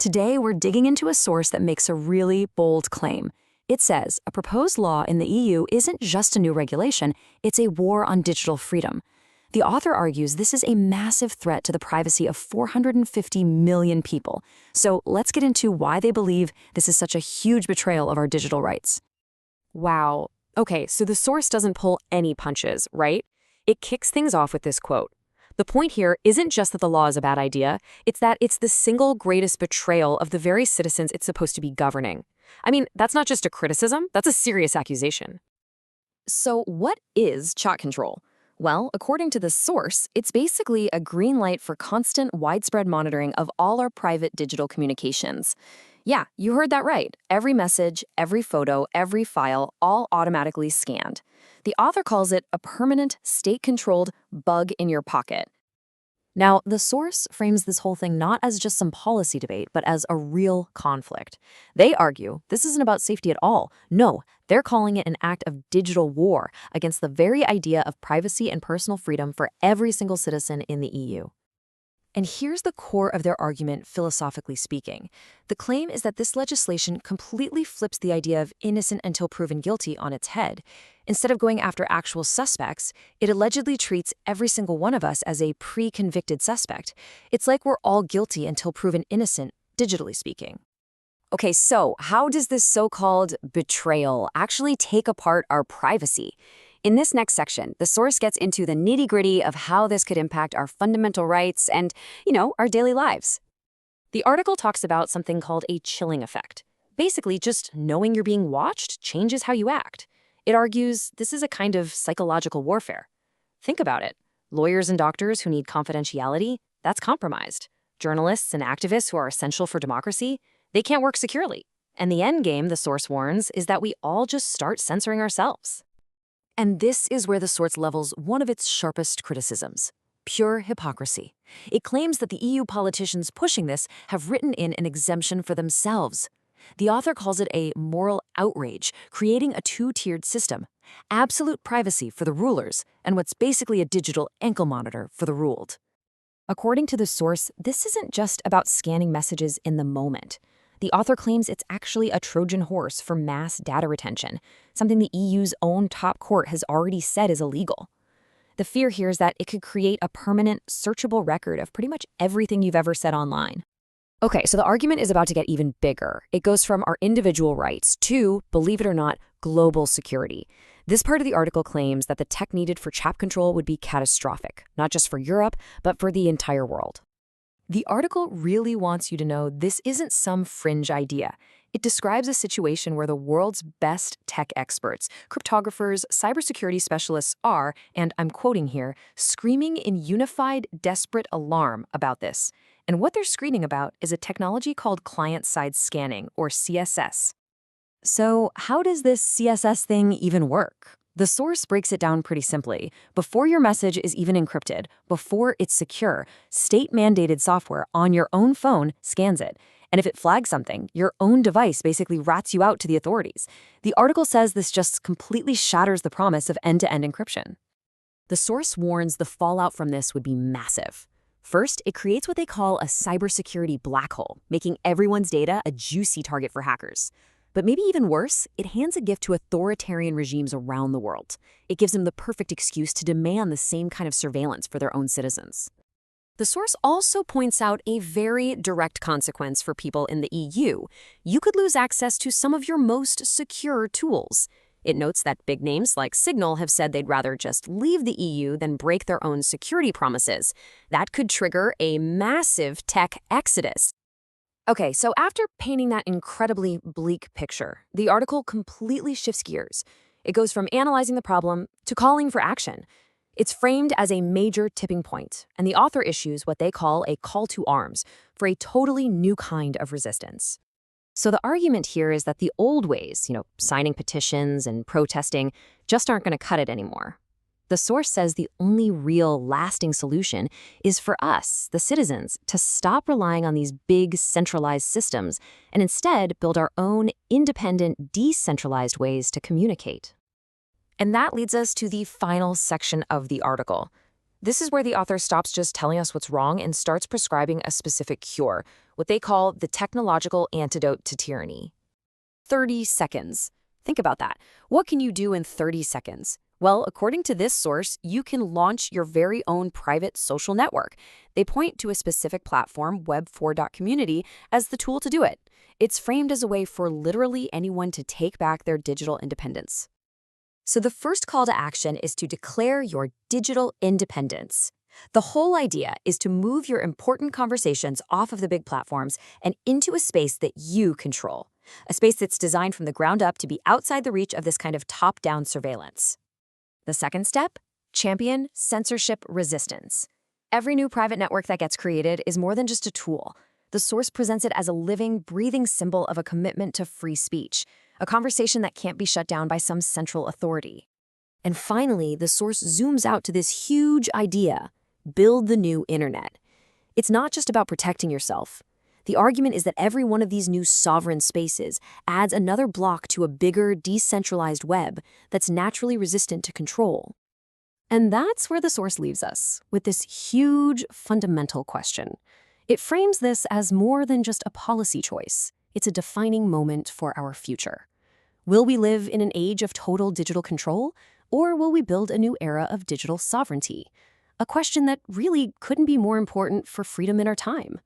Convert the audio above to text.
Today, we're digging into a source that makes a really bold claim. It says a proposed law in the EU isn't just a new regulation, it's a war on digital freedom. The author argues this is a massive threat to the privacy of 450 million people. So let's get into why they believe this is such a huge betrayal of our digital rights. Wow. Okay, so the source doesn't pull any punches, right? It kicks things off with this quote. The point here isn't just that the law is a bad idea, it's that it's the single greatest betrayal of the very citizens it's supposed to be governing. I mean, that's not just a criticism, that's a serious accusation. So what is chat control? Well, according to the source, it's basically a green light for constant, widespread monitoring of all our private digital communications. Yeah, you heard that right. Every message, every photo, every file, all automatically scanned. The author calls it a permanent, state-controlled bug in your pocket. Now, the source frames this whole thing not as just some policy debate, but as a real conflict. They argue this isn't about safety at all. No, they're calling it an act of digital war against the very idea of privacy and personal freedom for every single citizen in the EU. And here's the core of their argument, philosophically speaking. The claim is that this legislation completely flips the idea of innocent until proven guilty on its head. Instead of going after actual suspects, it allegedly treats every single one of us as a pre-convicted suspect. It's like we're all guilty until proven innocent, digitally speaking. Okay, so how does this so-called betrayal actually take apart our privacy? In this next section, the source gets into the nitty-gritty of how this could impact our fundamental rights and, our daily lives. The article talks about something called a chilling effect. Basically, just knowing you're being watched changes how you act. It argues this is a kind of psychological warfare. Think about it. Lawyers and doctors who need confidentiality, that's compromised. Journalists and activists who are essential for democracy, they can't work securely. And the end game, the source warns, is that we all just start censoring ourselves. And this is where the source levels one of its sharpest criticisms: pure hypocrisy. It claims that the EU politicians pushing this have written in an exemption for themselves. The author calls it a moral outrage, creating a two-tiered system: absolute privacy for the rulers and what's basically a digital ankle monitor for the ruled. According to the source, this isn't just about scanning messages in the moment. The author claims it's actually a Trojan horse for mass data retention, something the EU's own top court has already said is illegal. The fear here is that it could create a permanent, searchable record of pretty much everything you've ever said online. Okay, so the argument is about to get even bigger. It goes from our individual rights to, believe it or not, global security. This part of the article claims that the tech needed for chat control would be catastrophic, not just for Europe, but for the entire world. The article really wants you to know this isn't some fringe idea. It describes a situation where the world's best tech experts, cryptographers, cybersecurity specialists are, and I'm quoting here, screaming in unified, desperate alarm about this. And what they're screaming about is a technology called client-side scanning, or CSS. So how does this CSS thing even work? The source breaks it down pretty simply. Before your message is even encrypted, before it's secure, state-mandated software on your own phone scans it. And if it flags something, your own device basically rats you out to the authorities. The article says this just completely shatters the promise of end-to-end encryption. The source warns the fallout from this would be massive. First, it creates what they call a cybersecurity black hole, making everyone's data a juicy target for hackers. But maybe even worse, it hands a gift to authoritarian regimes around the world. It gives them the perfect excuse to demand the same kind of surveillance for their own citizens. The source also points out a very direct consequence for people in the EU. You could lose access to some of your most secure tools. It notes that big names like Signal have said they'd rather just leave the EU than break their own security promises. That could trigger a massive tech exodus. Okay, so after painting that incredibly bleak picture, the article completely shifts gears. It goes from analyzing the problem to calling for action. It's framed as a major tipping point, and the author issues what they call a call to arms for a totally new kind of resistance. So the argument here is that the old ways, signing petitions and protesting, just aren't going to cut it anymore. The source says the only real lasting solution is for us, the citizens, to stop relying on these big centralized systems and instead build our own independent, decentralized ways to communicate. And that leads us to the final section of the article. This is where the author stops just telling us what's wrong and starts prescribing a specific cure, what they call the technological antidote to tyranny. 30 seconds. Think about that. What can you do in 30 seconds? Well, according to this source, you can launch your very own private social network. They point to a specific platform, web4.community, as the tool to do it. It's framed as a way for literally anyone to take back their digital independence. So the first call to action is to declare your digital independence. The whole idea is to move your important conversations off of the big platforms and into a space that you control, a space that's designed from the ground up to be outside the reach of this kind of top-down surveillance. The second step, champion censorship resistance. Every new private network that gets created is more than just a tool. The source presents it as a living, breathing symbol of a commitment to free speech, a conversation that can't be shut down by some central authority. And finally, the source zooms out to this huge idea: build the new internet. It's not just about protecting yourself. The argument is that every one of these new sovereign spaces adds another block to a bigger, decentralized web that's naturally resistant to control. And that's where the source leaves us, with this huge, fundamental question. It frames this as more than just a policy choice. It's a defining moment for our future. Will we live in an age of total digital control, or will we build a new era of digital sovereignty? A question that really couldn't be more important for freedom in our time.